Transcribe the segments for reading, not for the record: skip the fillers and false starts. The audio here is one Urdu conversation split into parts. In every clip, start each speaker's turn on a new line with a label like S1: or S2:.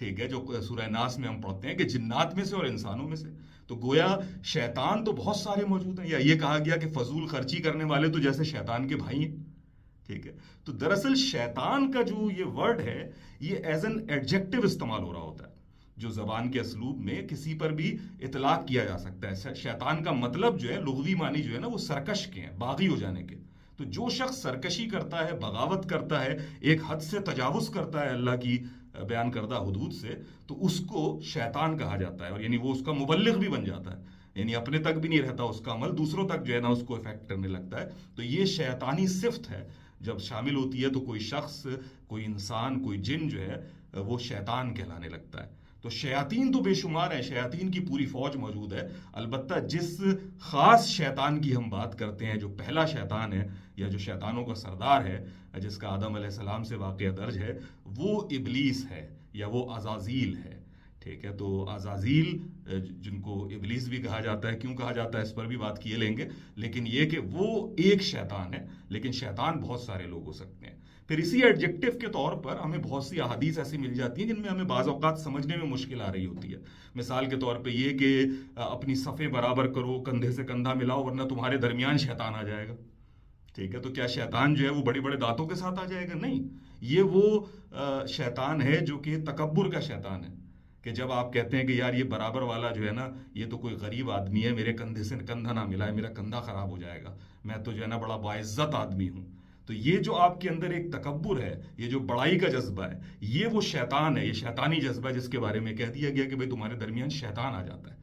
S1: ٹھیک ہے, جو سورہ ناس میں ہم پڑھتے ہیں کہ جنات میں سے اور انسانوں میں سے. تو گویا شیطان تو بہت سارے موجود ہیں, یا یہ کہا گیا کہ فضول خرچی کرنے والے تو جیسے شیطان کے بھائی ہیں. ٹھیک ہے, تو دراصل شیطان کا جو یہ ورڈ ہے یہ ایز این ایڈجیکٹو استعمال ہو رہا ہوتا ہے, جو زبان کے اسلوب میں کسی پر بھی اطلاق کیا جا سکتا ہے. شیطان کا مطلب جو ہے لغوی معنی جو ہے نا وہ سرکش کے ہیں, باغی ہو جانے کے. تو جو شخص سرکشی کرتا ہے, بغاوت کرتا ہے, ایک حد سے تجاوز کرتا ہے اللہ کی بیان کردہ حدود سے, تو اس کو شیطان کہا جاتا ہے. اور یعنی وہ اس کا مبلغ بھی بن جاتا ہے, یعنی اپنے تک بھی نہیں رہتا اس کا عمل, دوسروں تک جو ہے نا اس کو افیکٹ کرنے لگتا ہے. تو یہ شیطانی صفت ہے جب شامل ہوتی ہے تو کوئی شخص, کوئی انسان, کوئی جن جو ہے وہ شیطان کہلانے لگتا ہے. تو شیاطین تو بے شمار ہیں, شیاطین کی پوری فوج موجود ہے. البتہ جس خاص شیطان کی ہم بات کرتے ہیں, جو پہلا شیطان ہے یا جو شیطانوں کا سردار ہے, جس کا آدم علیہ السلام سے واقعہ درج ہے, وہ ابلیس ہے یا وہ عزازیل ہے. ٹھیک ہے, تو عزازیل جن کو ابلیس بھی کہا جاتا ہے, کیوں کہا جاتا ہے اس پر بھی بات کیے لیں گے, لیکن یہ کہ وہ ایک شیطان ہے, لیکن شیطان بہت سارے لوگ ہو سکتے ہیں. پھر اسی ایڈجیکٹو کے طور پر ہمیں بہت سی احادیث ایسی مل جاتی ہیں جن میں ہمیں بعض اوقات سمجھنے میں مشکل آ رہی ہوتی ہے. مثال کے طور پہ یہ کہ اپنی صفیں برابر کرو, کندھے سے کندھا ملاؤ, ورنہ تمہارے درمیان شیطان آ جائے گا. ٹھیک ہے, تو کیا شیطان جو ہے وہ بڑے بڑے دانتوں کے ساتھ آ جائے گا؟ نہیں, یہ وہ شیطان ہے جو کہ تکبر کا شیطان ہے, کہ جب آپ کہتے ہیں کہ یار یہ برابر والا جو ہے نا یہ تو کوئی غریب آدمی ہے, میرے کندھے سے کندھا نہ ملائے, میرا کندھا خراب ہو جائے گا, میں تو جو ہے نا بڑا باعزت آدمی ہوں. تو یہ جو آپ کے اندر ایک تکبر ہے, یہ جو بڑائی کا جذبہ ہے, یہ وہ شیطان ہے, یہ شیطانی جذبہ ہے جس کے بارے میں کہہ دیا گیا کہ بھئی تمہارے درمیان شیطان آ جاتا ہے.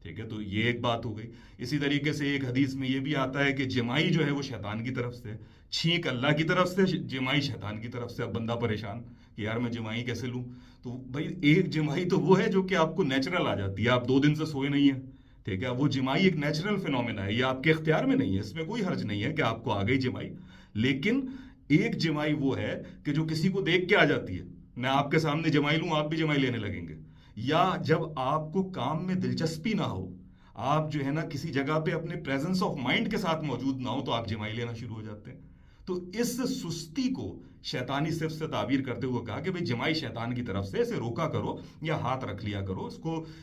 S1: ٹھیک ہے, تو یہ ایک بات ہو گئی. اسی طریقے سے ایک حدیث میں یہ بھی آتا ہے کہ جمائی جو ہے وہ شیطان کی طرف سے, چھینک اللہ کی طرف سے, جمائی شیطان کی طرف سے. اب بندہ پریشان کہ یار میں جمائی کیسے لوں؟ تو بھائی ایک جمائی تو وہ ہے جو کہ آپ کو نیچرل آ جاتی ہے, آپ 2 دن سے سوئے نہیں ہیں. ٹھیک ہے, وہ جمائی ایک نیچرل فینومینا ہے, یہ آپ کے اختیار میں نہیں ہے, اس میں کوئی حرج نہیں ہے کہ آپ کو آ گئی جمائی. لیکن ایک جمائی وہ ہے کہ جو کسی کو دیکھ کے آ جاتی ہے, میں آپ کے سامنے جمائی لوں, آپ بھی جمائی لینے لگیں گے. یا جب آپ کو کام میں دلچسپی نہ ہو, آپ جو ہے نا کسی جگہ پہ اپنے پریزنس آف مائنڈ کے ساتھ موجود نہ ہو, تو آپ جمائی لینا شروع ہو جاتے ہیں. تو اس سستی کو شیطانی صفت سے تعبیر کرتے ہوئے کہا کہ بھئی جمائی شیطان کی طرف سے, اسے روکا کرو یا ہاتھ رکھ لیا کرو,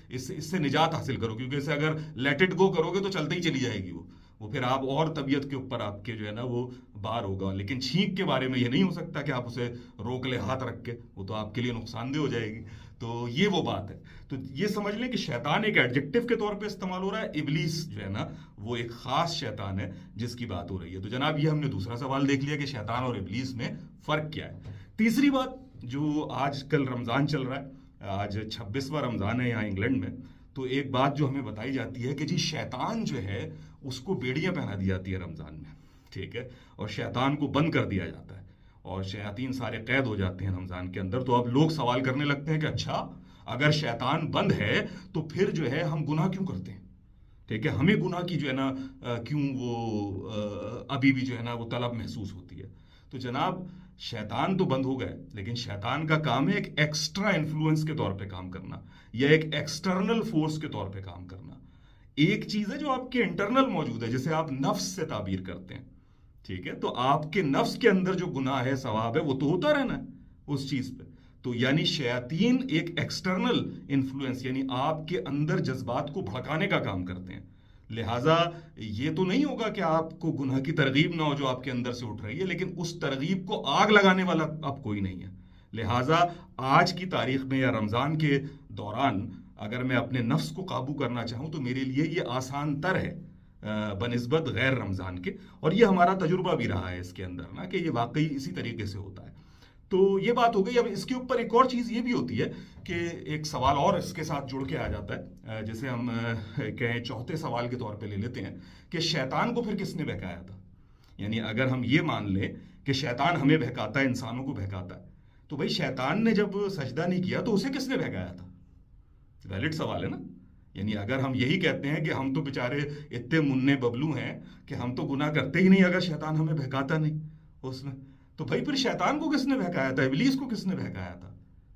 S1: اس سے نجات حاصل کرو, کیونکہ اسے اگر لیٹ اٹ گو کرو گے تو چلتے ہی چلی جائے گی وہ پھر آپ اور طبیعت کے اوپر آپ کے جو ہے نا وہ بار ہوگا. لیکن چھینک کے بارے میں یہ نہیں ہو سکتا کہ آپ اسے روک لیں ہاتھ رکھ کے, وہ تو آپ کے لیے نقصان دہ ہو جائے گی. تو یہ وہ بات ہے. تو یہ سمجھ لیں کہ شیطان ایک ایڈجیکٹو کے طور پہ استعمال ہو رہا ہے, ابلیس جو ہے نا وہ ایک خاص شیطان ہے جس کی بات ہو رہی ہے. تو جناب یہ ہم نے دوسرا سوال دیکھ لیا کہ شیطان اور ابلیس میں فرق کیا ہے. تیسری بات, جو آج کل رمضان چل رہا ہے, آج 26واں رمضان ہے یہاں انگلینڈ میں, تو ایک بات جو ہمیں بتائی جاتی ہے کہ جی شیطان جو ہے اس کو بیڑیاں پہنا دی جاتی ہے رمضان میں. ٹھیک ہے, اور شیطان کو بند کر دیا جاتا ہے, اور شیاطین سارے قید ہو جاتے ہیں رمضان کے اندر. تو اب لوگ سوال کرنے لگتے ہیں کہ اچھا اگر شیطان بند ہے تو پھر جو ہے ہم گناہ کیوں کرتے ہیں؟ ٹھیک ہے, ہمیں گناہ کی جو ہے نا کیوں وہ ابھی بھی جو ہے نا وہ طلب محسوس ہوتی ہے؟ تو جناب شیطان تو بند ہو گئے, لیکن شیطان کا کام ہے ایک ایکسٹرا انفلوئنس کے طور پہ کام کرنا, یا ایک ایکسٹرنل فورس کے طور پہ کام کرنا. ایک چیز ہے جو آپ کے انٹرنل موجود ہے, جسے آپ نفس سے تعبیر کرتے ہیں. ٹھیک ہے, تو آپ کے نفس کے اندر جو گناہ ہے, ثواب ہے, وہ تو ہوتا رہنا ہے اس چیز پہ. تو یعنی شیاطین ایک ایکسٹرنل انفلوئنس, یعنی آپ کے اندر جذبات کو بھڑکانے کا کام کرتے ہیں. لہٰذا یہ تو نہیں ہوگا کہ آپ کو گناہ کی ترغیب نہ ہو جو آپ کے اندر سے اٹھ رہی ہے, لیکن اس ترغیب کو آگ لگانے والا اب کوئی نہیں ہے. لہٰذا آج کی تاریخ میں یا رمضان کے دوران اگر میں اپنے نفس کو قابو کرنا چاہوں تو میرے لیے یہ آسان تر ہے بنسبت غیر رمضان کے. اور یہ ہمارا تجربہ بھی رہا ہے اس کے اندر نا, کہ یہ واقعی اسی طریقے سے ہوتا ہے. تو یہ بات ہو گئی. اب اس کے اوپر ایک اور چیز یہ بھی ہوتی ہے کہ ایک سوال اور اس کے ساتھ جڑ کے آ جاتا ہے, جسے ہم کہیں چوتھے سوال کے طور پہ لے لیتے ہیں کہ شیطان کو پھر کس نے بہکایا تھا. یعنی اگر ہم یہ مان لیں کہ شیطان ہمیں بہکاتا ہے, انسانوں کو بہکاتا ہے, تو بھائی شیطان نے جب سجدہ نہیں کیا تو اسے کس نے بہکایا تھا؟ ویلڈ سوال ہے نا. یعنی اگر ہم یہی کہتے ہیں کہ ہم تو بیچارے اتنے منع ببلو ہیں کہ ہم تو گناہ کرتے ہی نہیں اگر شیطان ہمیں بہکاتا نہیں اس میں, تو بھائی پھر شیطان کو کس نے بہکایا تھا, ابلیس کو کس نے بہکایا تھا؟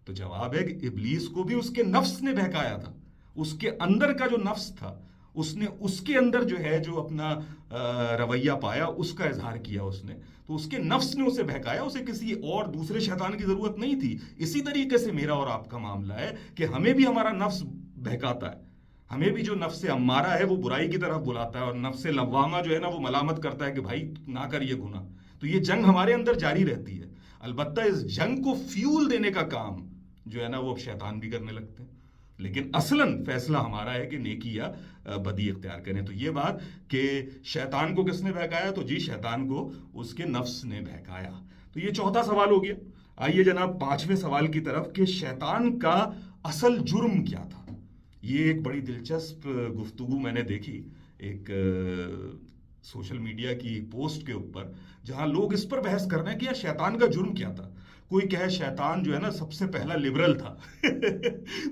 S1: تو جواب ہے کہ ابلیس کو بھی اس کے نفس نے بہکایا تھا. اس کے اندر کا جو نفس تھا اس نے اس کے اندر جو ہے جو اپنا رویہ پایا اس کا اظہار کیا اس نے، تو اس کے نفس نے اسے بہکایا، اسے کسی اور دوسرے شیطان کی ضرورت نہیں تھی۔ اسی طریقے سے میرا اور آپ کا معاملہ ہے کہ ہمیں بھی ہمارا نفس بہکاتا ہے، ہمیں بھی جو نفس امارہ ہے وہ برائی کی طرف بلاتا ہے، اور نفس لوامہ جو ہے نا وہ ملامت کرتا ہے کہ بھائی نہ کر یہ گناہ۔ تو یہ جنگ ہمارے اندر جاری رہتی ہے، البتہ اس جنگ کو فیول دینے کا کام جو ہے نا وہ اب شیطان بھی کرنے لگتے ہیں، لیکن اصلاً فیصلہ ہمارا ہے کہ نیکی یا بدی اختیار کریں۔ تو یہ بات کہ شیطان کو کس نے بہکایا، تو جی شیطان کو اس کے نفس نے بہکایا۔ تو یہ چوتھا سوال ہو گیا۔ آئیے جناب پانچویں سوال کی طرف کہ شیطان کا اصل جرم کیا تھا۔ یہ ایک بڑی دلچسپ گفتگو میں نے دیکھی ایک سوشل میڈیا کی پوسٹ کے اوپر، جہاں لوگ اس پر بحث کر رہے ہیں کہ یار شیطان کا جرم کیا تھا۔ کوئی کہے شیطان جو ہے نا سب سے پہلا لبرل تھا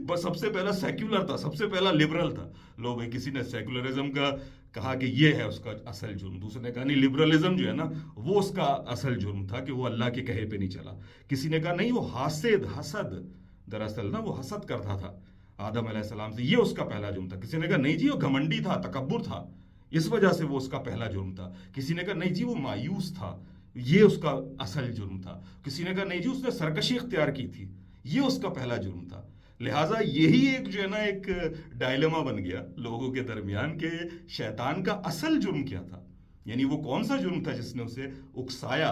S1: بس سب سے پہلا سیکولر تھا، سب سے پہلا لبرل تھا۔ لو بھائی کسی نے سیکولرزم کا کہا کہ یہ ہے اس کا اصل جرم، دوسرے نے کہا نہیں لبرلزم جو ہے نا وہ اس کا اصل جرم تھا کہ وہ اللہ کے کہے پہ نہیں چلا۔ کسی نے کہا نہیں وہ حسد، دراصل نا وہ حسد کرتا تھا آدم علیہ السلام سے، یہ اس کا پہلا جرم تھا۔ کسی نے کہا نہیں جی وہ گھمنڈی تھا، تکبر تھا، اس وجہ سے وہ اس کا پہلا جرم تھا۔ کسی نے کہا نہیں جی وہ مایوس تھا، یہ اس کا اصل جرم تھا۔ کسی نے کہا نہیں جی اس نے سرکشی اختیار کی تھی، یہ اس کا پہلا جرم تھا۔ لہٰذا یہی ایک جو ہے نا ایک ڈائلما بن گیا لوگوں کے درمیان کہ شیطان کا اصل جرم کیا تھا، یعنی وہ کون سا جرم تھا جس نے اسے اکسایا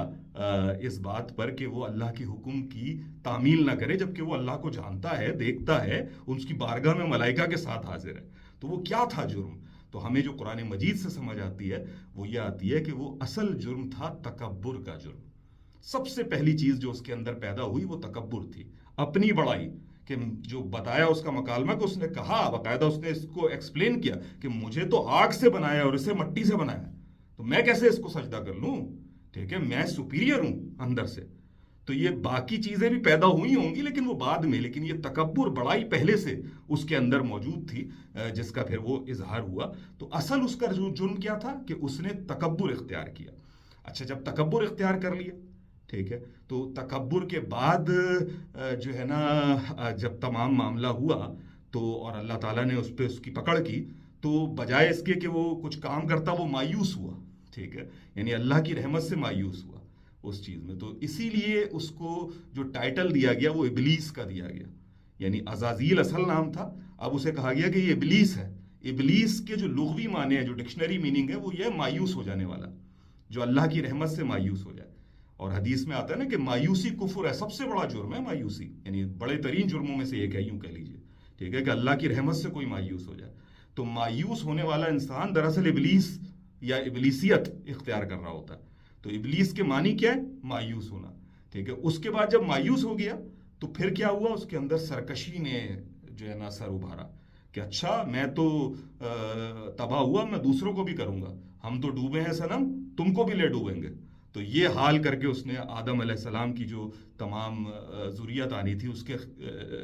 S1: اس بات پر کہ وہ اللہ کے حکم کی تعمیل نہ کرے، جبکہ وہ اللہ کو جانتا ہے، دیکھتا ہے، اس کی بارگاہ میں ملائکہ کے ساتھ حاضر ہے۔ تو وہ کیا تھا جرم؟ تو ہمیں جو قرآن مجید سے سمجھ آتی ہے وہ یہ آتی ہے کہ وہ اصل جرم تھا تکبر کا جرم۔ سب سے پہلی چیز جو اس کے اندر پیدا ہوئی وہ تکبر تھی، اپنی بڑائی، کہ جو بتایا اس کا مکالمہ کہ اس نے کہا باقاعدہ، اس نے اس کو ایکسپلین کیا کہ مجھے تو آگ سے بنایا اور اسے مٹی سے بنایا، تو میں کیسے اس کو سجدہ کر لوں؟ ٹھیک ہے، میں سپیریئر ہوں اندر سے۔ تو یہ باقی چیزیں بھی پیدا ہوئی ہوں گی لیکن وہ بعد میں، لیکن یہ تکبر بڑائی پہلے سے اس کے اندر موجود تھی جس کا پھر وہ اظہار ہوا۔ تو اصل اس کا جرم کیا تھا کہ اس نے تکبر اختیار کیا۔ اچھا جب تکبر اختیار کر لیا، ٹھیک ہے، تو تکبر کے بعد جو ہے نا جب تمام معاملہ ہوا تو اور اللہ تعالیٰ نے اس پہ اس کی پکڑ کی، تو بجائے اس کے کہ وہ کچھ کام کرتا وہ مایوس ہوا، ٹھیک ہے، یعنی اللہ کی رحمت سے مایوس ہوا اس چیز میں۔ تو اسی لیے اس کو جو ٹائٹل دیا گیا وہ ابلیس کا دیا گیا، یعنی عزازیل اصل نام تھا، اب اسے کہا گیا کہ یہ ابلیس ہے۔ ابلیس کے جو لغوی معنی ہے، جو ڈکشنری میننگ ہے وہ یہ مایوس ہو جانے والا، جو اللہ کی رحمت سے مایوس ہو جائے۔ اور حدیث میں آتا ہے نا کہ مایوسی کفر ہے، سب سے بڑا جرم ہے مایوسی، یعنی بڑے ترین جرموں میں سے ایک ہے، یوں کہہ لیجیے، ٹھیک ہے، کہ اللہ کی رحمت سے کوئی مایوس ہو جائے۔ تو مایوس ہونے والا انسان دراصل ابلیس یا ابلیسیت اختیار کر رہا ہوتا ہے۔ تو ابلیس کے معنی کیا ہے؟ مایوس ہونا، ٹھیک ہے۔ اس کے بعد جب مایوس ہو گیا تو پھر کیا ہوا؟ اس کے اندر سرکشی نے جو ہے نا سر ابھارا کہ اچھا میں تو تباہ ہوا، میں دوسروں کو بھی کروں گا، ہم تو ڈوبے ہیں صنم، تم کو بھی لے ڈوبیں گے۔ تو یہ حال کر کے اس نے آدم علیہ السلام کی جو تمام ذریت آنی تھی اس کے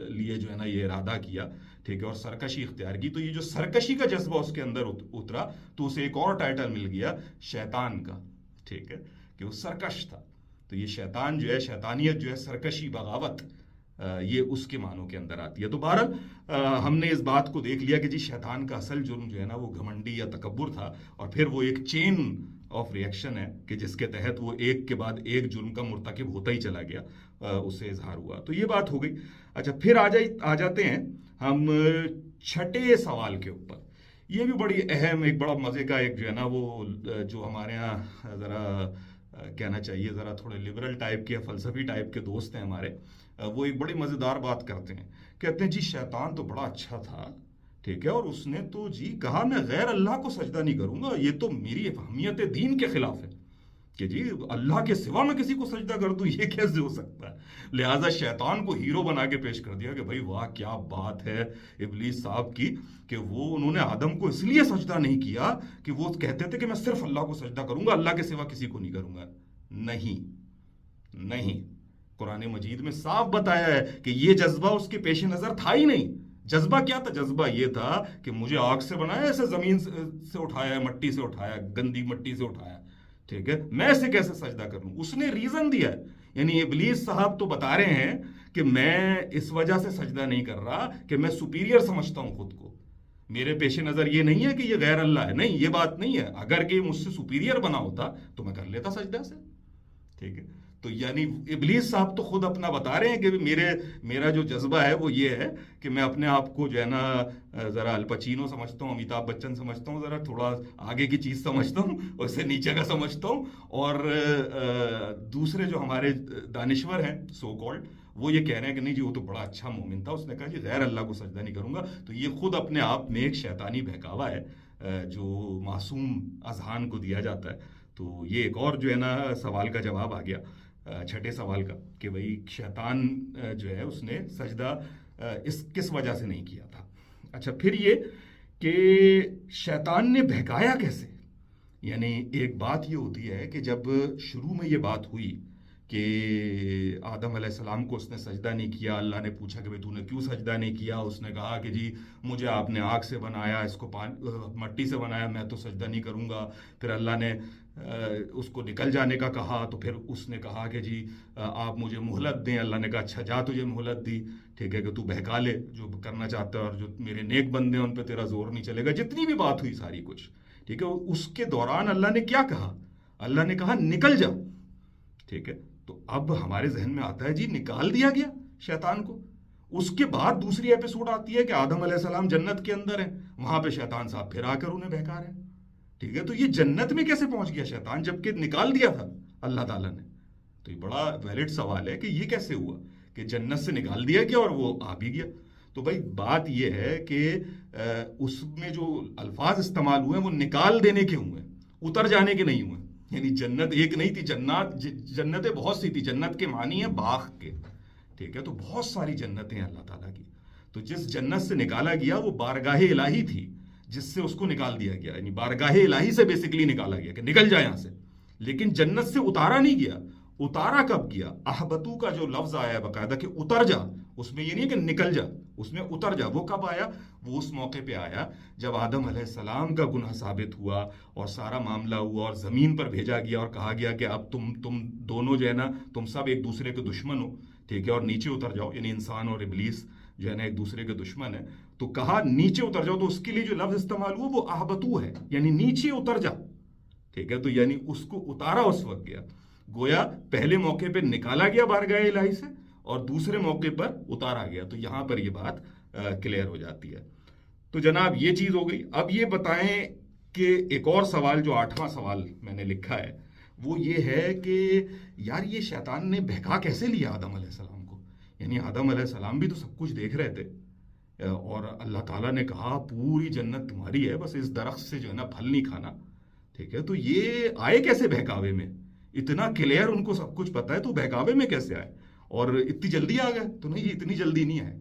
S1: لیے جو ہے نا یہ ارادہ کیا، ٹھیک ہے، اور سرکشی اختیار کی۔ تو یہ جو سرکشی کا جذبہ اس کے اندر اترا تو اسے ایک اور ٹائٹل مل گیا شیطان کا، ٹھیک ہے، کہ وہ سرکش تھا۔ تو یہ شیطان جو ہے، شیطانیت جو ہے، سرکشی، بغاوت، یہ اس کے معنوں کے اندر آتی ہے۔ تو بہرحال ہم نے اس بات کو دیکھ لیا کہ جی شیطان کا اصل جرم جو ہے نا وہ گھمنڈی یا تکبر تھا، اور پھر وہ ایک چین آف ریئیکشن ہے کہ جس کے تحت وہ ایک کے بعد ایک جرم کا مرتکب ہوتا ہی چلا گیا، اسے اظہار ہوا۔ تو یہ بات ہو گئی۔ اچھا پھر آ جاتے ہیں ہم چھٹے سوال کے اوپر۔ یہ بھی بڑی اہم، ایک بڑا مزے کا ایک جو ہے نا وہ جو ہمارے ہاں ذرا کہنا چاہیے ذرا تھوڑے لبرل ٹائپ کے، فلسفی ٹائپ کے دوست ہیں ہمارے، وہ ایک بڑی مزیدار بات کرتے ہیں، کہتے ہیں جی شیطان تو بڑا اچھا تھا، ٹھیک ہے، اور اس نے تو جی کہا میں غیر اللہ کو سجدہ نہیں کروں گا، یہ تو میری فہمیت دین کے خلاف ہے کہ جی اللہ کے سوا میں کسی کو سجدہ کر دوں، یہ کیسے ہو سکتا ہے۔ لہٰذا شیطان کو ہیرو بنا کے پیش کر دیا کہ بھائی واہ کیا بات ہے ابلیس صاحب کی کہ وہ انہوں نے آدم کو اس لیے سجدہ نہیں کیا کہ وہ کہتے تھے کہ میں صرف اللہ کو سجدہ کروں گا، اللہ کے سوا کسی کو نہیں کروں گا۔ نہیں، قرآن مجید میں صاف بتایا ہے کہ یہ جذبہ اس کے پیش نظر تھا ہی نہیں۔ جذبہ کیا تھا؟ جذبہ یہ تھا کہ مجھے آگ سے بنایا، ایسے زمین سے اٹھایا، مٹی سے اٹھایا، گندی مٹی سے اٹھایا، ٹھیک ہے، میں اسے کیسے سجدہ کر لوں؟ اس نے ریزن دیا ہے، یعنی ابلیس صاحب تو بتا رہے ہیں کہ میں اس وجہ سے سجدہ نہیں کر رہا کہ میں سپیریئر سمجھتا ہوں خود کو، میرے پیش نظر یہ نہیں ہے کہ یہ غیر اللہ ہے، نہیں، یہ بات نہیں ہے. اگر کہ مجھ سے سپیریئر بنا ہوتا تو میں کر لیتا سجدہ سے. ٹھیک ہے، تو یعنی ابلیس صاحب تو خود اپنا بتا رہے ہیں کہ میرا جو جذبہ ہے وہ یہ ہے کہ میں اپنے آپ کو جو ہے نا ذرا الپچینو سمجھتا ہوں، امیتابھ بچن سمجھتا ہوں، ذرا تھوڑا آگے کی چیز سمجھتا ہوں، اور اس سے نیچے کا سمجھتا ہوں. اور دوسرے جو ہمارے دانشور ہیں سو کالڈ، وہ یہ کہہ رہے ہیں کہ نہیں جی وہ تو بڑا اچھا مومن تھا، اس نے کہا جی غیر اللہ کو سجدہ نہیں کروں گا. تو یہ خود اپنے آپ میں ایک شیطانی بہکاوا ہے جو معصوم اذہان کو دیا جاتا ہے. تو یہ ایک اور جو ہے نا سوال کا جواب آ گیا چھٹے سوال کا، کہ بھئی شیطان جو ہے اس نے سجدہ کس وجہ سے نہیں کیا تھا. اچھا، پھر یہ کہ شیطان نے بہکایا کیسے. یعنی ایک بات یہ ہوتی ہے کہ جب شروع میں یہ بات ہوئی کہ آدم علیہ السلام کو اس نے سجدہ نہیں کیا، اللہ نے پوچھا کہ بھئی تو نے کیوں سجدہ نہیں کیا، اس نے کہا کہ جی مجھے آپ نے آگ سے بنایا، اس کو مٹی سے بنایا، میں تو سجدہ نہیں کروں گا. پھر اللہ نے اس کو نکل جانے کا کہا، تو پھر اس نے کہا کہ جی آپ مجھے مہلت دیں. اللہ نے کہا اچھا جا تجھے مہلت دی، ٹھیک ہے، کہ تو بہکا لے جو کرنا چاہتا ہے، اور جو میرے نیک بندے ہیں ان پہ تیرا زور نہیں چلے گا. جتنی بھی بات ہوئی ساری کچھ ٹھیک ہے. اس کے دوران اللہ نے کیا کہا؟ اللہ نے کہا نکل جا. ٹھیک ہے، تو اب ہمارے ذہن میں آتا ہے جی نکال دیا گیا شیطان کو. اس کے بعد دوسری ایپیسوڈ آتی ہے کہ آدم علیہ السلام جنت کے اندر ہیں، وہاں پہ شیطان صاحب پھر آ کر انہیں بہکا رہے ہیں. ٹھیک ہے، تو یہ جنت میں کیسے پہنچ گیا شیطان جبکہ نکال دیا تھا اللہ تعالیٰ نے؟ تو یہ بڑا ویلڈ سوال ہے کہ یہ کیسے ہوا کہ جنت سے نکال دیا گیا اور وہ آ بھی گیا. تو بھائی بات یہ ہے کہ اس میں جو الفاظ استعمال ہوئے ہیں وہ نکال دینے کے ہوئے، اتر جانے کے نہیں ہوئے. یعنی جنت ایک نہیں تھی، جنتیں بہت سی تھی. جنت کے معنی ہے باغ کے. ٹھیک ہے، تو بہت ساری جنتیں ہیں اللہ تعالیٰ کی. تو جس جنت سے نکالا گیا وہ بارگاہ الہی تھی جس سے اس کو نکال دیا گیا. یعنی بارگاہ الہی سے بیسیکلی نکالا گیا کہ نکل جائے یہاں سے. لیکن جنت سے اتارا نہیں گیا. اتارا کب گیا؟ احبتو کا جو لفظ آیا ہے باقاعدہ کہ اتر جا، اس میں یہ نہیں کہ نکل جا، اس میں اتر جا. وہ کب آیا؟ وہ اس موقع پہ آیا جب آدم علیہ السلام کا گناہ ثابت ہوا اور سارا معاملہ ہوا اور زمین پر بھیجا گیا اور کہا گیا کہ اب تم دونوں جو ہے نا تم سب ایک دوسرے کے دشمن ہو. ٹھیک ہے، اور نیچے اتر جاؤ. یعنی انسان اور ابلیس جو ہے نا ایک دوسرے کے دشمن ہے. تو کہا نیچے اتر جاؤ. تو اس کے لیے جو لفظ استعمال ہوا وہ احبتو ہے، یعنی نیچے اتر جا. ٹھیک ہے، تو یعنی اس کو اتارا اس وقت گیا. گویا پہلے موقع پہ نکالا گیا بارگاہ الہی سے اور دوسرے موقع پر اتارا گیا. تو یہاں پر یہ بات کلیئر ہو جاتی ہے. تو جناب یہ چیز ہو گئی. اب یہ بتائیں کہ ایک اور سوال جو 8واں سوال میں نے لکھا ہے وہ یہ ہے کہ یار یہ شیطان نے بہکا کیسے لیا آدم علیہ السلام کو؟ یعنی آدم علیہ السلام بھی تو سب کچھ دیکھ رہے تھے اور اللہ تعالیٰ نے کہا پوری جنت تمہاری ہے، بس اس درخت سے جو ہے نا پھل نہیں کھانا. ٹھیک ہے، تو یہ آئے کیسے بہکاوے میں؟ اتنا کلیئر ان کو سب کچھ پتا ہے تو بہکاوے میں کیسے آئے اور اتنی جلدی آ گئے؟ تو نہیں جی اتنی جلدی نہیں آئے.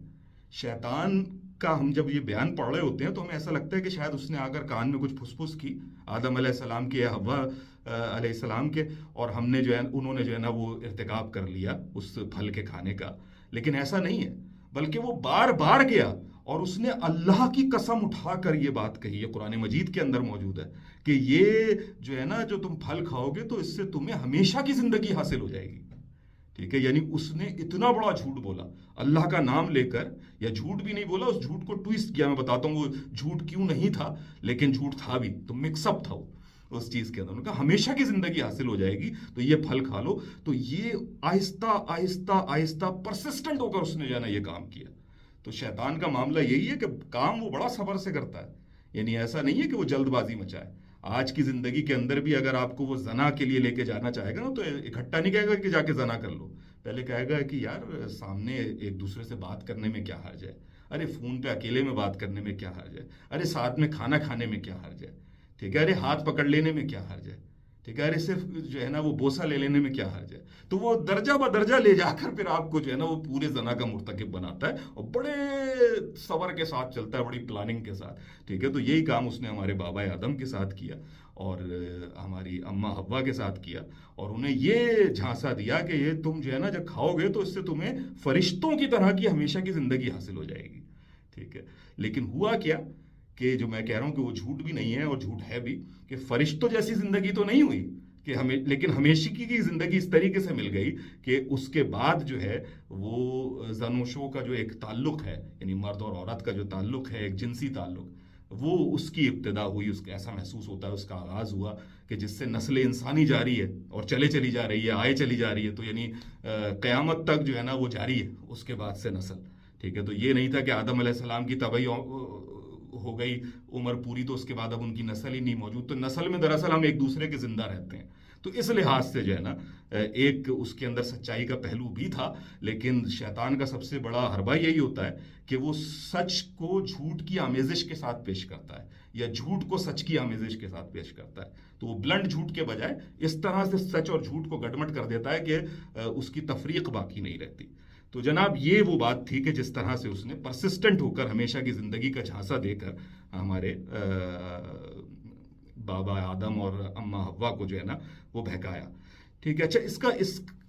S1: شیطان کا ہم جب یہ بیان پڑھ رہے ہوتے ہیں تو ہمیں ایسا لگتا ہے کہ شاید اس نے آ کر کان میں کچھ پھس پھس کی آدم علیہ السلام کے یا حوا علیہ السلام کے، اور ہم نے جو ہے انہوں نے جو ہے نا وہ ارتکاب کر لیا اس پھل کے کھانے کا. لیکن ایسا نہیں ہے، بلکہ وہ بار بار گیا اور اس نے اللہ کی قسم اٹھا کر یہ بات کہی ہے، قرآن مجید کے اندر موجود ہے کہ یہ جو ہے نا جو تم پھل کھاؤ گے تو اس سے تمہیں ہمیشہ کی زندگی حاصل ہو جائے گی. ٹھیک ہے، یعنی اس نے اتنا بڑا جھوٹ بولا اللہ کا نام لے کر، یا جھوٹ بھی نہیں بولا، اس جھوٹ کو ٹویسٹ کیا. میں بتاتا ہوں وہ جھوٹ کیوں نہیں تھا، لیکن جھوٹ تھا بھی، تو مکس اپ تھا وہ اس چیز کے اندر. انہوں نے کہا ہمیشہ کی زندگی حاصل ہو جائے گی تو یہ پھل کھا لو. تو یہ آہستہ آہستہ آہستہ پرسسٹنٹ ہو کر اس نے جو ہے نا یہ کام کیا. تو شیطان کا معاملہ یہی ہے کہ کام وہ بڑا صبر سے کرتا ہے. یعنی ایسا نہیں ہے کہ وہ جلد بازی مچائے. آج کی زندگی کے اندر بھی اگر آپ کو وہ زنا کے لیے لے کے جانا چاہے گا نا تو اکٹھا نہیں کہے گا کہ جا کے زنا کر لو. پہلے کہے گا کہ یار سامنے ایک دوسرے سے بات کرنے میں کیا حرج ہے، ارے فون پہ اکیلے میں بات کرنے میں کیا حرج ہے، ارے ساتھ میں کھانا کھانے میں کیا حرج ہے. ٹھیک ہے، ارے ہاتھ پکڑ لینے میں کیا حرج ہے. ٹھیک ہے، ارے صرف جو ہے نا وہ بوسہ لے لینے میں کیا حرج ہے. تو وہ درجہ بدرجہ لے جا کر پھر آپ کو جو ہے نا وہ پورے زنا کا مرتکب بناتا ہے اور بڑے صبر کے ساتھ چلتا ہے، بڑی پلاننگ کے ساتھ. ٹھیک ہے، تو یہی کام اس نے ہمارے بابا آدم کے ساتھ کیا اور ہماری اماں حوا کے ساتھ کیا، اور انہیں یہ جھانسا دیا کہ یہ تم جو ہے نا جب کھاؤ گے تو اس سے تمہیں فرشتوں کی طرح کی ہمیشہ کی زندگی حاصل ہو جائے گی. ٹھیک ہے، لیکن ہوا کیا کہ جو میں کہہ رہا ہوں کہ وہ جھوٹ بھی نہیں ہے اور جھوٹ ہے بھی، کہ فرشتوں جیسی زندگی تو نہیں ہوئی کہ لیکن ہمیشگی کی زندگی اس طریقے سے مل گئی کہ اس کے بعد جو ہے وہ زن و شو کا جو ایک تعلق ہے، یعنی مرد اور عورت کا جو تعلق ہے، ایک جنسی تعلق، وہ اس کی ابتدا ہوئی، اس کا ایسا محسوس ہوتا ہے اس کا آغاز ہوا کہ جس سے نسل انسانی جاری ہے اور چلی جا رہی ہے، آئے چلی جا رہی ہے، تو یعنی قیامت تک جو ہے نا وہ جاری ہے اس کے بعد سے نسل. ٹھیک ہے، تو یہ نہیں تھا کہ آدم علیہ السلام کی تباہی ہو گئی، عمر پوری، تو اس کے بعد اب ان کی نسل ہی نہیں موجود. تو نسل میں دراصل ہم ایک دوسرے کے زندہ رہتے ہیں. تو اس لحاظ سے جو ہے نا ایک اس کے اندر سچائی کا پہلو بھی تھا. لیکن شیطان کا سب سے بڑا حربہ یہی ہوتا ہے کہ وہ سچ کو جھوٹ کی آمیزش کے ساتھ پیش کرتا ہے، یا جھوٹ کو سچ کی آمیزش کے ساتھ پیش کرتا ہے. تو وہ بلنٹ جھوٹ کے بجائے اس طرح سے سچ اور جھوٹ کو گڈمٹ کر دیتا ہے کہ اس کی تفریق باقی نہیں رہتی. تو جناب یہ وہ بات تھی کہ جس طرح سے اس نے پرسسٹنٹ ہو کر ہمیشہ کی زندگی کا جھانسا دے کر ہمارے بابا آدم اور اماں حوا کو جو ہے نا وہ بہکایا. ٹھیک ہے، اچھا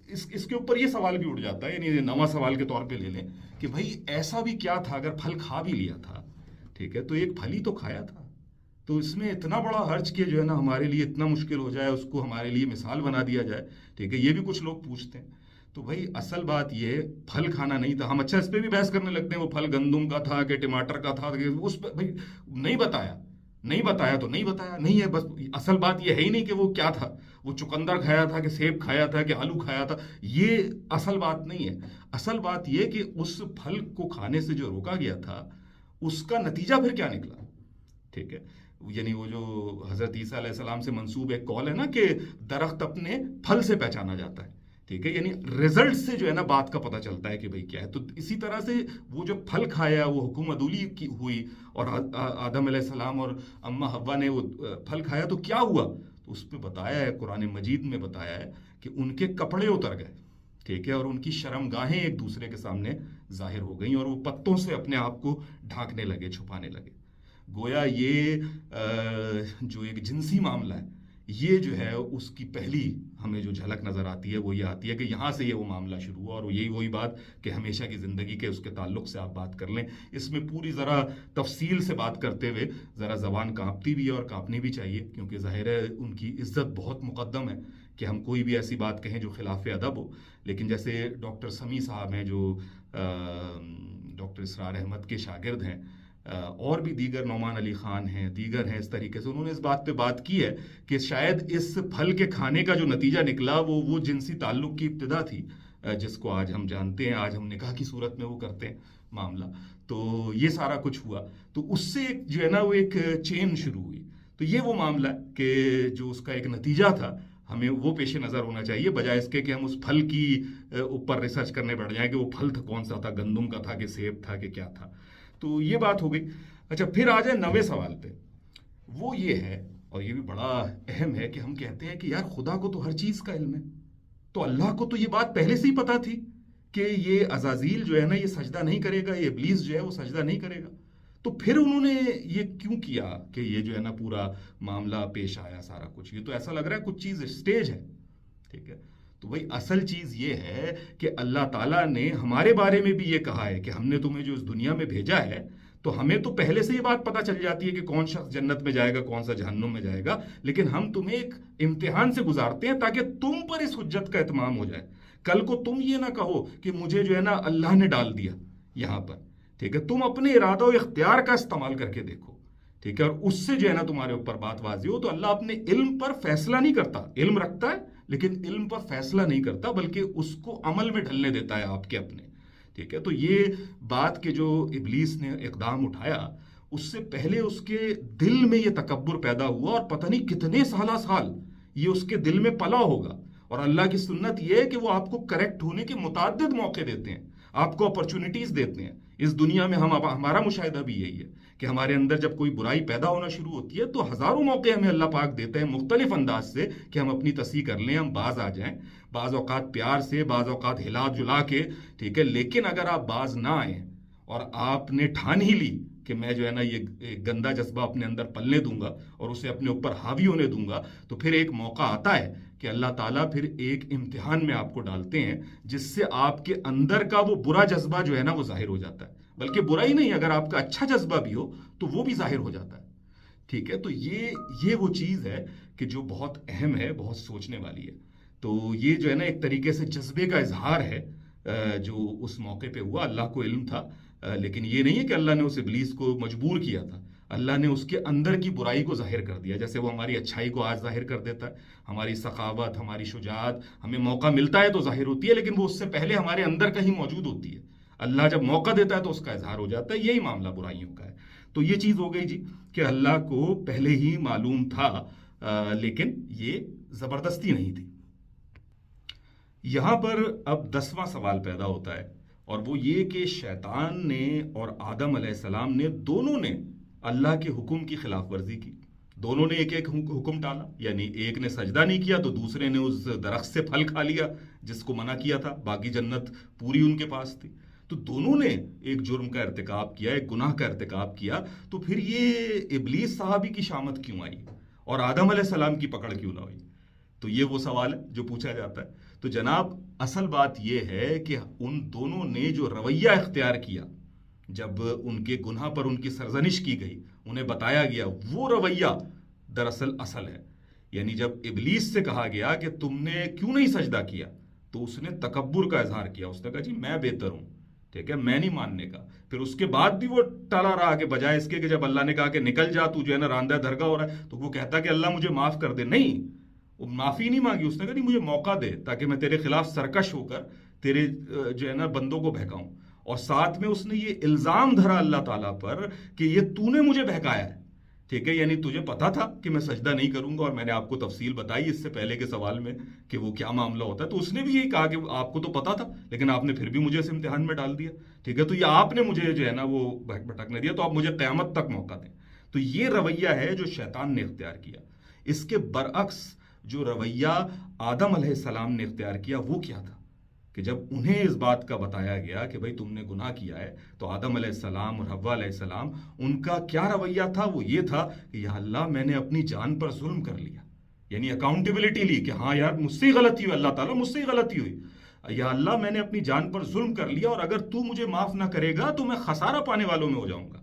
S1: اس کے اوپر یہ سوال بھی اٹھ جاتا ہے، یعنی نواں سوال کے طور پہ لے لیں کہ بھائی ایسا بھی کیا تھا اگر پھل کھا بھی لیا تھا، ٹھیک ہے، تو ایک پھل ہی تو کھایا تھا، تو اس میں اتنا بڑا حرج کہ جو ہے نا ہمارے لیے اتنا مشکل ہو جائے، اس کو ہمارے لیے مثال بنا دیا جائے. ٹھیک ہے، یہ بھی کچھ لوگ پوچھتے ہیں. تو بھائی اصل بات یہ پھل کھانا نہیں تھا. ہم اچھا اس پہ بھی بحث کرنے لگتے ہیں وہ پھل گندم کا تھا کہ ٹماٹر کا تھا، اس پہ بھائی نہیں بتایا تو نہیں بتایا نہیں ہے. بس اصل بات یہ ہے ہی نہیں کہ وہ کیا تھا، وہ چقندر کھایا تھا کہ سیب کھایا تھا کہ آلو کھایا تھا، یہ اصل بات نہیں ہے. اصل بات یہ کہ اس پھل کو کھانے سے جو روکا گیا تھا اس کا نتیجہ پھر کیا نکلا. ٹھیک ہے، یعنی وہ جو حضرت عیسیٰ علیہ السلام سے منسوب ایک قول ہے نا کہ درخت اپنے پھل سے پہچانا جاتا ہے. ٹھیک ہے، یعنی رزلٹ سے جو ہے نا بات کا پتہ چلتا ہے کہ بھئی کیا ہے. تو اسی طرح سے وہ جو پھل کھایا وہ حکم عدولی کی ہوئی، اور آدم علیہ السلام اور اماں حوا نے وہ پھل کھایا تو کیا ہوا. تو اس پہ بتایا ہے، قرآن مجید میں بتایا ہے کہ ان کے کپڑے اتر گئے. ٹھیک ہے، اور ان کی شرمگاہیں ایک دوسرے کے سامنے ظاہر ہو گئیں، اور وہ پتوں سے اپنے آپ کو ڈھانکنے لگے، چھپانے لگے. گویا یہ جو ایک جنسی معاملہ ہے، یہ جو ہے اس کی پہلی ہمیں جو جھلک نظر آتی ہے وہ یہ آتی ہے کہ یہاں سے یہ وہ معاملہ شروع ہوا. اور یہی وہی بات کہ ہمیشہ کی زندگی کے اس کے تعلق سے آپ بات کر لیں. اس میں پوری ذرا تفصیل سے بات کرتے ہوئے ذرا زبان کانپتی بھی ہے اور کانپنی بھی چاہیے، کیونکہ ظاہر ہے ان کی عزت بہت مقدم ہے کہ ہم کوئی بھی ایسی بات کہیں جو خلاف ادب ہو. لیکن جیسے ڈاکٹر سمیع صاحب ہیں جو ڈاکٹر اسرار احمد کے شاگرد ہیں، اور بھی دیگر، نعمان علی خان ہیں، دیگر ہیں، اس طریقے سے انہوں نے اس بات پہ بات کی ہے کہ شاید اس پھل کے کھانے کا جو نتیجہ نکلا وہ جنسی تعلق کی ابتدا تھی، جس کو آج ہم جانتے ہیں، آج ہم نکاح کی صورت میں وہ کرتے ہیں معاملہ. تو یہ سارا کچھ ہوا، تو اس سے جو ہے نا وہ ایک چین شروع ہوئی. تو یہ وہ معاملہ ہے کہ جو اس کا ایک نتیجہ تھا ہمیں وہ پیش نظر ہونا چاہیے، بجائے اس کے کہ ہم اس پھل کی اوپر ریسرچ کرنے بیٹھ جائیں کہ وہ پھل تھا کون سا تھا، گندم کا تھا کہ سیب تھا کہ کیا تھا. تو یہ بات ہو گئی. اچھا، پھر آ جائے نویں سوال پہ. وہ یہ ہے، اور یہ بھی بڑا اہم ہے، کہ ہم کہتے ہیں کہ یار خدا کو تو ہر چیز کا علم ہے، تو اللہ کو تو یہ بات پہلے سے ہی پتا تھی کہ یہ عزازیل جو ہے نا یہ سجدہ نہیں کرے گا، یہ ابلیس جو ہے وہ سجدہ نہیں کرے گا. تو پھر انہوں نے یہ کیوں کیا کہ یہ جو ہے نا پورا معاملہ پیش آیا سارا کچھ. یہ تو ایسا لگ رہا ہے کچھ چیز اسٹیج ہے. ٹھیک ہے، تو بھائی اصل چیز یہ ہے کہ اللہ تعالیٰ نے ہمارے بارے میں بھی یہ کہا ہے کہ ہم نے تمہیں جو اس دنیا میں بھیجا ہے، تو ہمیں تو پہلے سے یہ بات پتہ چل جاتی ہے کہ کون شخص جنت میں جائے گا، کون سا جہنم میں جائے گا. لیکن ہم تمہیں ایک امتحان سے گزارتے ہیں تاکہ تم پر اس حجت کا اتمام ہو جائے. کل کو تم یہ نہ کہو کہ مجھے جو ہے نا اللہ نے ڈال دیا یہاں پر. ٹھیک ہے، تم اپنے ارادہ و اختیار کا استعمال کر کے دیکھو. ٹھیک ہے، اور اس سے جو ہے نا تمہارے اوپر بات واضح ہو. تو اللہ اپنے علم پر فیصلہ نہیں کرتا، علم رکھتا ہے لیکن علم پر فیصلہ نہیں کرتا، بلکہ اس کو عمل میں ڈھلنے دیتا ہے آپ کے اپنے. ٹھیک ہے، تو یہ بات کہ جو ابلیس نے اقدام اٹھایا، اس سے پہلے اس کے دل میں یہ تکبر پیدا ہوا، اور پتہ نہیں کتنے سال یہ اس کے دل میں پلا ہوگا. اور اللہ کی سنت یہ ہے کہ وہ آپ کو کریکٹ ہونے کے متعدد موقع دیتے ہیں، آپ کو اپرچونٹیز دیتے ہیں. اس دنیا میں ہمارا مشاہدہ بھی یہی ہے کہ ہمارے اندر جب کوئی برائی پیدا ہونا شروع ہوتی ہے تو ہزاروں موقع ہمیں اللہ پاک دیتے ہیں مختلف انداز سے کہ ہم اپنی تصحیح کر لیں، ہم باز آ جائیں. بعض اوقات پیار سے، بعض اوقات ہلا جلا کے. ٹھیک ہے، لیکن اگر آپ باز نہ آئیں اور آپ نے ٹھان ہی لی کہ میں جو ہے نا یہ گندا جذبہ اپنے اندر پلنے دوں گا اور اسے اپنے اوپر حاوی ہونے دوں گا، تو پھر ایک موقع آتا ہے کہ اللہ تعالیٰ پھر ایک امتحان میں آپ کو ڈالتے ہیں جس سے آپ کے اندر کا وہ برا جذبہ جو ہے نا وہ ظاہر ہو جاتا ہے. بلکہ برا ہی نہیں، اگر آپ کا اچھا جذبہ بھی ہو تو وہ بھی ظاہر ہو جاتا ہے. ٹھیک ہے، تو یہ وہ چیز ہے کہ جو بہت اہم ہے، بہت سوچنے والی ہے. تو یہ جو ہے نا ایک طریقے سے جذبے کا اظہار ہے جو اس موقع پہ ہوا. اللہ کو علم تھا، لیکن یہ نہیں ہے کہ اللہ نے اس ابلیس کو مجبور کیا تھا. اللہ نے اس کے اندر کی برائی کو ظاہر کر دیا. جیسے وہ ہماری اچھائی کو آج ظاہر کر دیتا ہے، ہماری سخاوت، ہماری شجاعت ہمیں موقع ملتا ہے تو ظاہر ہوتی ہے، لیکن وہ اس سے پہلے ہمارے اندر کہیں موجود ہوتی ہے. اللہ جب موقع دیتا ہے تو اس کا اظہار ہو جاتا ہے. یہی معاملہ برائیوں کا ہے. تو یہ چیز ہو گئی جی کہ اللہ کو پہلے ہی معلوم تھا، لیکن یہ زبردستی نہیں تھی. یہاں پر اب 10واں سوال پیدا ہوتا ہے، اور وہ یہ کہ شیطان نے اور آدم علیہ السلام نے دونوں نے اللہ کے حکم کی خلاف ورزی کی. دونوں نے ایک ایک حکم ٹالا. یعنی ایک نے سجدہ نہیں کیا تو دوسرے نے اس درخت سے پھل کھا لیا جس کو منع کیا تھا، باقی جنت پوری ان کے پاس تھی. تو دونوں نے ایک جرم کا ارتکاب کیا، ایک گناہ کا ارتکاب کیا. تو پھر یہ ابلیس صحابی کی شامت کیوں آئی اور آدم علیہ السلام کی پکڑ کیوں نہ ہوئی؟ تو یہ وہ سوال ہے جو پوچھا جاتا ہے. تو جناب اصل بات یہ ہے کہ ان دونوں نے جو رویہ اختیار کیا جب ان کے گناہ پر ان کی سرزنش کی گئی، انہیں بتایا گیا، وہ رویہ دراصل اصل ہے. یعنی جب ابلیس سے کہا گیا کہ تم نے کیوں نہیں سجدہ کیا، تو اس نے تکبر کا اظہار کیا. اس نے کہا جی میں بہتر ہوں، ٹھیک ہے، میں نہیں ماننے کا. پھر اس کے بعد بھی وہ ٹلا رہا کہ بجائے اس کے کہ جب اللہ نے کہا کہ نکل جا تو جو ہے نا راندہ دھرگا ہو رہا ہے، تو وہ کہتا کہ اللہ مجھے معاف کر دے. نہیں، وہ معافی نہیں مانگی. اس نے کہا نہیں، مجھے موقع دے تاکہ میں تیرے خلاف سرکش ہو کر تیرے جو ہے نا بندوں کو بہکاؤں. اور ساتھ میں اس نے یہ الزام دھرا اللہ تعالیٰ پر کہ یہ تو نے مجھے بہکایا ہے. ٹھیک ہے، یعنی تجھے پتا تھا کہ میں سجدہ نہیں کروں گا، اور میں نے آپ کو تفصیل بتائی اس سے پہلے کے سوال میں کہ وہ کیا معاملہ ہوتا ہے. تو اس نے بھی یہی کہا کہ آپ کو تو پتا تھا، لیکن آپ نے پھر بھی مجھے اس امتحان میں ڈال دیا. ٹھیک ہے، تو یہ آپ نے مجھے جو ہے نا وہ بھٹکنے دیا، تو آپ مجھے قیامت تک موقع دیں. تو یہ رویہ ہے جو شیطان نے اختیار کیا. اس کے برعکس جو رویہ آدم علیہ السلام نے اختیار کیا وہ کیا تھا کہ جب انہیں اس بات کا بتایا گیا کہ بھائی تم نے گناہ کیا ہے، تو آدم علیہ السلام اور حوا علیہ السلام ان کا کیا رویہ تھا؟ وہ یہ تھا کہ یا اللہ میں نے اپنی جان پر ظلم کر لیا. یعنی اکاؤنٹیبلٹی لی کہ ہاں یار مجھ سے ہی غلطی ہوئی، اللہ تعالیٰ مجھ سے ہی غلطی ہوئی. یا اللہ میں نے اپنی جان پر ظلم کر لیا، اور اگر تو مجھے معاف نہ کرے گا تو میں خسارہ پانے والوں میں ہو جاؤں گا.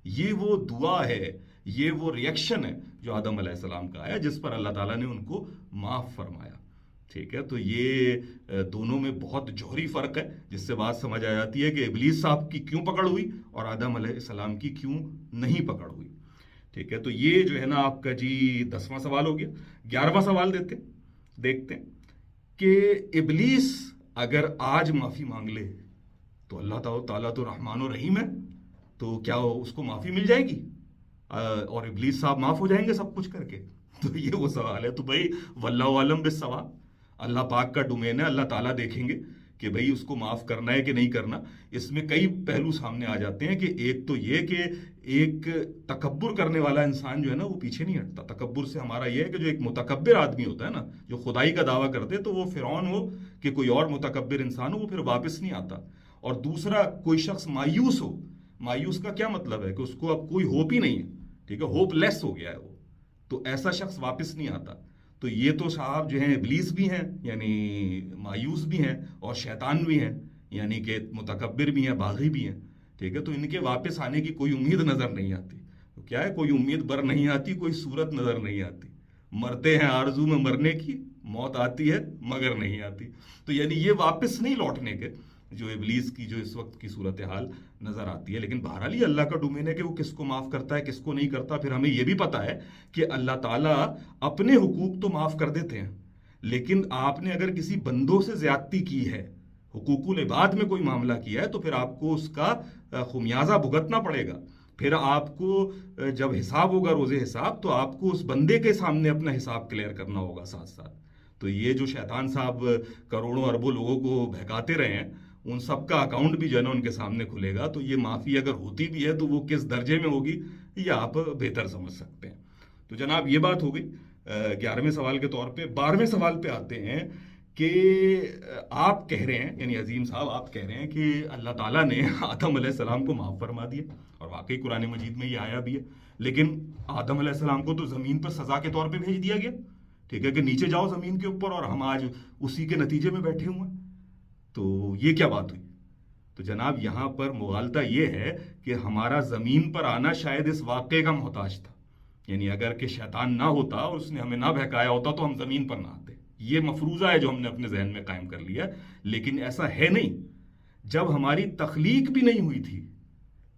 S1: یہ وہ دعا ہے، یہ وہ ریئیکشن ہے جو آدم علیہ السلام کا آیا، جس پر اللہ تعالیٰ نے ان کو معاف فرمایا. ٹھیک ہے، تو یہ دونوں میں بہت جوہری فرق ہے، جس سے بات سمجھ آ جاتی ہے کہ ابلیس صاحب کی کیوں پکڑ ہوئی اور آدم علیہ السلام کی کیوں نہیں پکڑ ہوئی. ٹھیک ہے، تو یہ جو ہے نا آپ کا جی 10واں سوال ہو گیا. 11واں سوال دیکھتے ہیں کہ ابلیس اگر آج معافی مانگ لے تو اللہ تعالیٰ تو رحمان و رحیم ہے، تو کیا اس کو معافی مل جائے گی اور ابلیس صاحب معاف ہو جائیں گے سب کچھ کر کے؟ تو یہ وہ سوال ہے. تو بھائی واللہ عالم بالصواب، اللہ پاک کا ڈومین ہے، اللہ تعالیٰ دیکھیں گے کہ بھئی اس کو معاف کرنا ہے کہ نہیں کرنا. اس میں کئی پہلو سامنے آ جاتے ہیں کہ ایک تو یہ کہ ایک تکبر کرنے والا انسان جو ہے نا وہ پیچھے نہیں ہٹتا. تکبر سے ہمارا یہ ہے کہ جو ایک متکبر آدمی ہوتا ہے نا، جو خدائی کا دعویٰ کرتے، تو وہ فرعون ہو کہ کوئی اور متکبر انسان ہو، وہ پھر واپس نہیں آتا. اور دوسرا کوئی شخص مایوس ہو. مایوس کا کیا مطلب ہے کہ اس کو اب کوئی ہوپ ہی نہیں ہے، ٹھیک ہے، ہوپ لیس ہو گیا ہے وہ، تو ایسا شخص واپس نہیں آتا. تو یہ تو صاحب جو ہیں ابلیس بھی ہیں، یعنی مایوس بھی ہیں، اور شیطان بھی ہیں، یعنی کہ متکبر بھی ہیں، باغی بھی ہیں. ٹھیک ہے، تو ان کے واپس آنے کی کوئی امید نظر نہیں آتی. تو کیا ہے، کوئی امید بر نہیں آتی، کوئی صورت نظر نہیں آتی. مرتے ہیں آرزو میں مرنے کی، موت آتی ہے مگر نہیں آتی. تو یعنی یہ واپس نہیں لوٹنے کے جو ابلیس کی جو اس وقت کی صورتحال نظر آتی ہے. لیکن بہرحال یہ اللہ کا ڈومین ہے کہ وہ کس کو معاف کرتا ہے، کس کو نہیں کرتا. پھر ہمیں یہ بھی پتا ہے کہ اللہ تعالیٰ اپنے حقوق تو معاف کر دیتے ہیں، لیکن آپ نے اگر کسی بندوں سے زیادتی کی ہے، حقوق العباد میں کوئی معاملہ کیا ہے، تو پھر آپ کو اس کا خمیازہ بھگتنا پڑے گا. پھر آپ کو جب حساب ہوگا روز حساب، تو آپ کو اس بندے کے سامنے اپنا حساب کلیئر کرنا ہوگا ساتھ ساتھ. تو یہ جو شیطان صاحب کروڑوں اربوں لوگوں کو بہکاتے رہے ہیں، ان سب کا اکاؤنٹ بھی جو ہے نا ان کے سامنے کھلے گا. تو یہ معافی اگر ہوتی بھی ہے تو وہ کس درجے میں ہوگی یہ آپ بہتر سمجھ سکتے ہیں. تو جناب یہ بات ہو گئی 11ویں سوال کے طور پہ. 12ویں سوال پہ آتے ہیں کہ آپ کہہ رہے ہیں، یعنی عظیم صاحب آپ کہہ رہے ہیں کہ اللہ تعالیٰ نے آدم علیہ السلام کو معاف فرما دیا، اور واقعی قرآن مجید میں یہ آیا بھی ہے. لیکن آدم علیہ السلام کو تو زمین پر سزا کے طور پہ بھیج دیا گیا، ٹھیک ہے، کہ نیچے جاؤ زمین کے اوپر، اور ہم آج اسی کے نتیجے میں بیٹھے ہوئے ہیں. تو یہ کیا بات ہوئی؟ تو جناب یہاں پر مغالطہ یہ ہے کہ ہمارا زمین پر آنا شاید اس واقعے کا محتاج تھا. یعنی اگر کہ شیطان نہ ہوتا اور اس نے ہمیں نہ بہکایا ہوتا تو ہم زمین پر نہ آتے. یہ مفروضہ ہے جو ہم نے اپنے ذہن میں قائم کر لیا، لیکن ایسا ہے نہیں. جب ہماری تخلیق بھی نہیں ہوئی تھی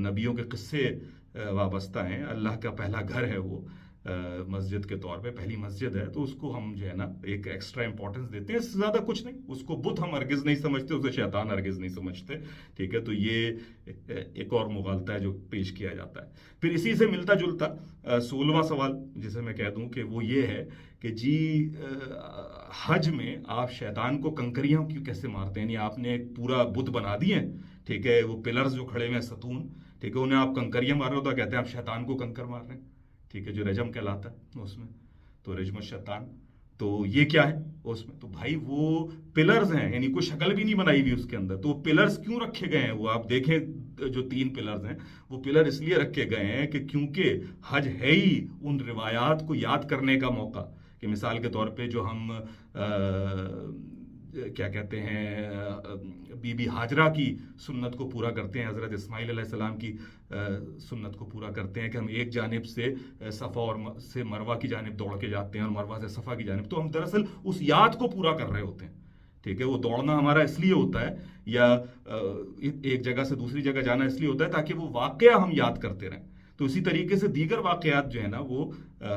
S1: نبیوں کے قصے وابستہ ہیں. اللہ کا پہلا گھر ہے وہ مسجد کے طور پہ، پہلی مسجد ہے، تو اس کو ہم جو ہے نا ایک ایکسٹرا امپورٹنس دیتے ہیں. اس سے زیادہ کچھ نہیں. اس کو بت ہم ہرگز نہیں سمجھتے، اسے شیطان ہرگز نہیں سمجھتے. ٹھیک ہے، تو یہ ایک اور مغالطہ ہے جو پیش کیا جاتا ہے. پھر اسی سے ملتا جلتا 16واں سوال جسے میں کہہ دوں کہ وہ یہ ہے کہ جی حج میں آپ شیطان کو کنکریاں کیوں کیسے مارتے ہیں؟ یعنی آپ نے ایک پورا بت بنا دی ہے، ٹھیک ہے، وہ پلرز جو کھڑے ہوئے ہیں ستون، ٹھیک ہے، انہیں آپ کنکریاں مار رہے ہو تو کہتے ہیں آپ شیطان کو کنکر مار رہے ہیں. ٹھیک ہے، جو رجم کہلاتا ہے اس میں، تو رجم الشیطان. تو یہ کیا ہے اس میں؟ تو بھائی وہ پلرز ہیں، یعنی کوئی شکل بھی نہیں بنائی ہوئی اس کے اندر. تو وہ پلرز کیوں رکھے گئے ہیں؟ وہ آپ دیکھیں جو 3 پلرز ہیں، وہ پلر اس لیے رکھے گئے ہیں کہ کیونکہ حج ہے ہی ان روایات کو یاد کرنے کا موقع. کہ مثال کے طور پہ جو ہم کیا کہتے ہیں بی بی ہاجرہ کی سنت کو پورا کرتے ہیں، حضرت اسماعیل علیہ السلام کی سنت کو پورا کرتے ہیں کہ ہم ایک جانب سے صفا اور سے مروہ کی جانب دوڑ کے جاتے ہیں اور مروہ سے صفا کی جانب. تو ہم دراصل اس یاد کو پورا کر رہے ہوتے ہیں. ٹھیک ہے، وہ دوڑنا ہمارا اس لیے ہوتا ہے یا ایک جگہ سے دوسری جگہ جانا اس لیے ہوتا ہے تاکہ وہ واقعہ ہم یاد کرتے رہیں. تو اسی طریقے سے دیگر واقعات جو ہے نا وہ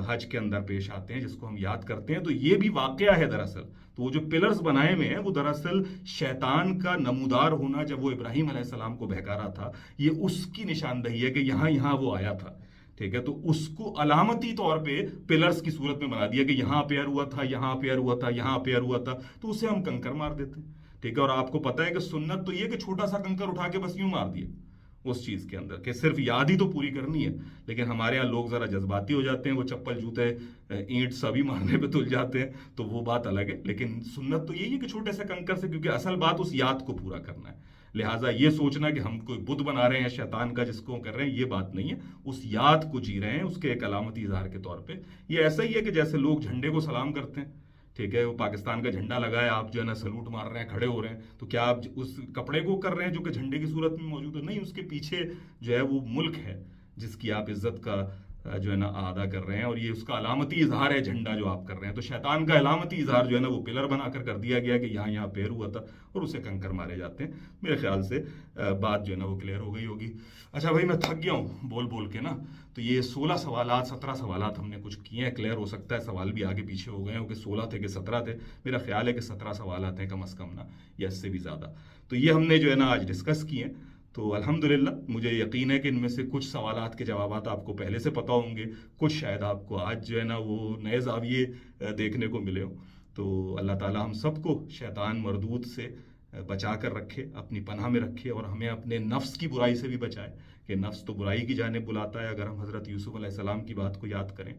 S1: حج کے اندر پیش آتے ہیں جس کو ہم یاد کرتے ہیں. تو یہ بھی واقعہ ہے دراصل. تو وہ جو پلرز بنائے ہوئے ہیں وہ دراصل شیطان کا نمودار ہونا، جب وہ ابراہیم علیہ السلام کو بہکا رہا تھا، یہ اس کی نشاندہی ہے کہ یہاں وہ آیا تھا. ٹھیک ہے، تو اس کو علامتی طور پہ پلرز کی صورت میں بنا دیا کہ یہاں پیئر ہوا تھا، یہاں پیئر ہوا تھا، یہاں پیئر ہوا تھا، تو اسے ہم کنکر مار دیتے ہیں. ٹھیک ہے، اور آپ کو پتا ہے کہ سنت تو یہ کہ چھوٹا سا کنکر اٹھا کے بس یوں مار دیا اس چیز کے اندر، کہ صرف یاد ہی تو پوری کرنی ہے. لیکن ہمارے ہاں لوگ ذرا جذباتی ہو جاتے ہیں، وہ چپل جوتے اینٹ سبھی مارنے پہ تل جاتے ہیں، تو وہ بات الگ ہے. لیکن سنت تو یہی ہے کہ چھوٹے سے کنکر سے، کیونکہ اصل بات اس یاد کو پورا کرنا ہے. لہٰذا یہ سوچنا کہ ہم کوئی بت بنا رہے ہیں شیطان کا جس کو کر رہے ہیں، یہ بات نہیں ہے. اس یاد کو جی رہے ہیں، اس کے ایک علامتی اظہار کے طور پہ. یہ ایسا ہی ہے کہ جیسے لوگ جھنڈے کو سلام کرتے ہیں، ٹھیک ہے، وہ پاکستان کا جھنڈا لگایا، آپ جو ہے نا سلوٹ مار رہے ہیں، کھڑے ہو رہے ہیں، تو کیا آپ اس کپڑے کو کر رہے ہیں جو کہ جھنڈے کی صورت میں موجود ہے؟ نہیں، اس کے پیچھے جو ہے وہ ملک ہے جس کی آپ عزت کا جو ہے نا ادا کر رہے ہیں، اور یہ اس کا علامتی اظہار ہے جھنڈا جو آپ کر رہے ہیں. تو شیطان کا علامتی اظہار جو ہے نا وہ پلر بنا کر دیا گیا کہ یہاں پیر ہوا تھا اور اسے کنکر مارے جاتے ہیں. میرے خیال سے بات جو ہے نا وہ کلیئر ہو گئی ہوگی. اچھا بھائی، میں تھک گیا ہوں بول کے نا. تو یہ 16 سوالات 17 سوالات ہم نے کچھ کیے ہیں. کلیئر ہو سکتا ہے سوال بھی آگے پیچھے ہو گئے ہوں کہ 16 تھے کہ 17 تھے. میرا خیال ہے کہ 17 سوالات ہیں کم از کم نا، یا اس سے بھی زیادہ. تو یہ ہم نے جو ہے نا آج ڈسکس کیے ہیں. تو الحمدللہ مجھے یقین ہے کہ ان میں سے کچھ سوالات کے جوابات آپ کو پہلے سے پتہ ہوں گے، کچھ شاید آپ کو آج جو ہے نا وہ نئے زاویے دیکھنے کو ملے ہوں. تو اللہ تعالیٰ ہم سب کو شیطان مردود سے بچا کر رکھے، اپنی پناہ میں رکھے، اور ہمیں اپنے نفس کی برائی سے بھی بچائے کہ نفس تو برائی کی جانب بلاتا ہے. اگر ہم حضرت یوسف علیہ السلام کی بات کو یاد کریں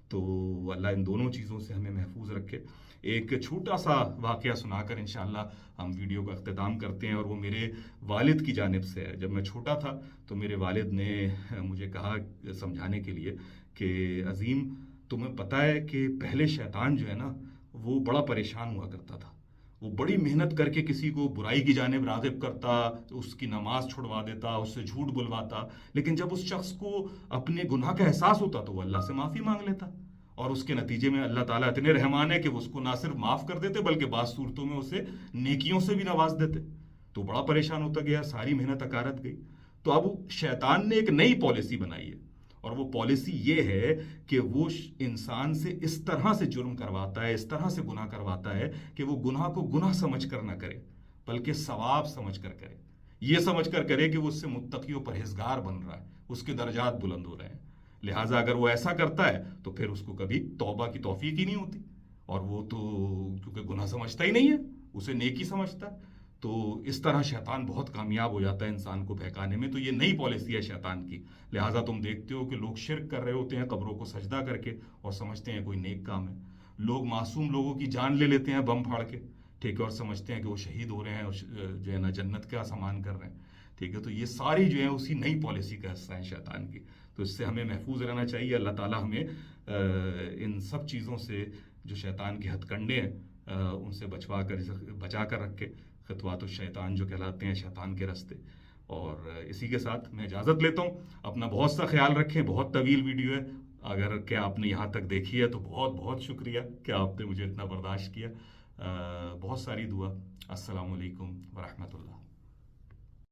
S1: تو اللہ ان دونوں چیزوں سے ہمیں محفوظ رکھے. ایک چھوٹا سا واقعہ سنا کر انشاءاللہ ہم ویڈیو کا اختتام کرتے ہیں، اور وہ میرے والد کی جانب سے ہے. جب میں چھوٹا تھا تو میرے والد نے مجھے کہا سمجھانے کے لیے کہ عظیم، تمہیں پتہ ہے کہ پہلے شیطان جو ہے نا وہ بڑا پریشان ہوا کرتا تھا. وہ بڑی محنت کر کے کسی کو برائی کی جانب راغب کرتا، اس کی نماز چھڑوا دیتا، اس سے جھوٹ بلواتا، لیکن جب اس شخص کو اپنے گناہ کا احساس ہوتا تو وہ اللہ سے معافی مانگ لیتا، اور اس کے نتیجے میں اللہ تعالیٰ اتنے رحمان ہے کہ وہ اس کو نہ صرف معاف کر دیتے بلکہ بعض صورتوں میں اسے نیکیوں سے بھی نواز دیتے. تو بڑا پریشان ہوتا گیا، ساری محنت اکارت گئی. تو اب شیطان نے ایک نئی پالیسی بنائی ہے، اور وہ پالیسی یہ ہے کہ وہ انسان سے اس طرح سے جرم کرواتا ہے، اس طرح سے گناہ کرواتا ہے کہ وہ گناہ کو گناہ سمجھ کر نہ کرے بلکہ ثواب سمجھ کر کرے. یہ سمجھ کر کرے کہ وہ اس سے متقی و پرہیزگار بن رہا ہے، اس کے درجات بلند ہو رہے ہیں. لہٰذا اگر وہ ایسا کرتا ہے تو پھر اس کو کبھی توبہ کی توفیق ہی نہیں ہوتی، اور وہ تو کیونکہ گناہ سمجھتا ہی نہیں ہے، اسے نیکی سمجھتا ہے. تو اس طرح شیطان بہت کامیاب ہو جاتا ہے انسان کو بہکانے میں. تو یہ نئی پالیسی ہے شیطان کی. لہٰذا تم دیکھتے ہو کہ لوگ شرک کر رہے ہوتے ہیں قبروں کو سجدہ کر کے، اور سمجھتے ہیں کوئی نیک کام ہے. لوگ معصوم لوگوں کی جان لے لیتے ہیں بم پھاڑ کے، ٹھیک ہے، اور سمجھتے ہیں کہ وہ شہید ہو رہے ہیں اور جو ہے نا جنت کا سامان کر رہے ہیں. ٹھیک ہے، تو یہ ساری جو ہے اسی نئی پالیسی کا حصہ ہے شیطان کی. تو اس سے ہمیں محفوظ رہنا چاہیے. اللہ تعالیٰ ہمیں ان سب چیزوں سے جو شیطان کے ہتھ کنڈے ہیں ان سے بچا کر رکھے. خطوات الشیطان جو کہلاتے ہیں، شیطان کے راستے. اور اسی کے ساتھ میں اجازت لیتا ہوں. اپنا بہت سا خیال رکھیں. بہت طویل ویڈیو ہے، اگر کہ آپ نے یہاں تک دیکھی ہے تو بہت بہت شکریہ کہ آپ نے مجھے اتنا برداشت کیا. بہت ساری دعا. السلام علیکم ورحمۃ اللہ.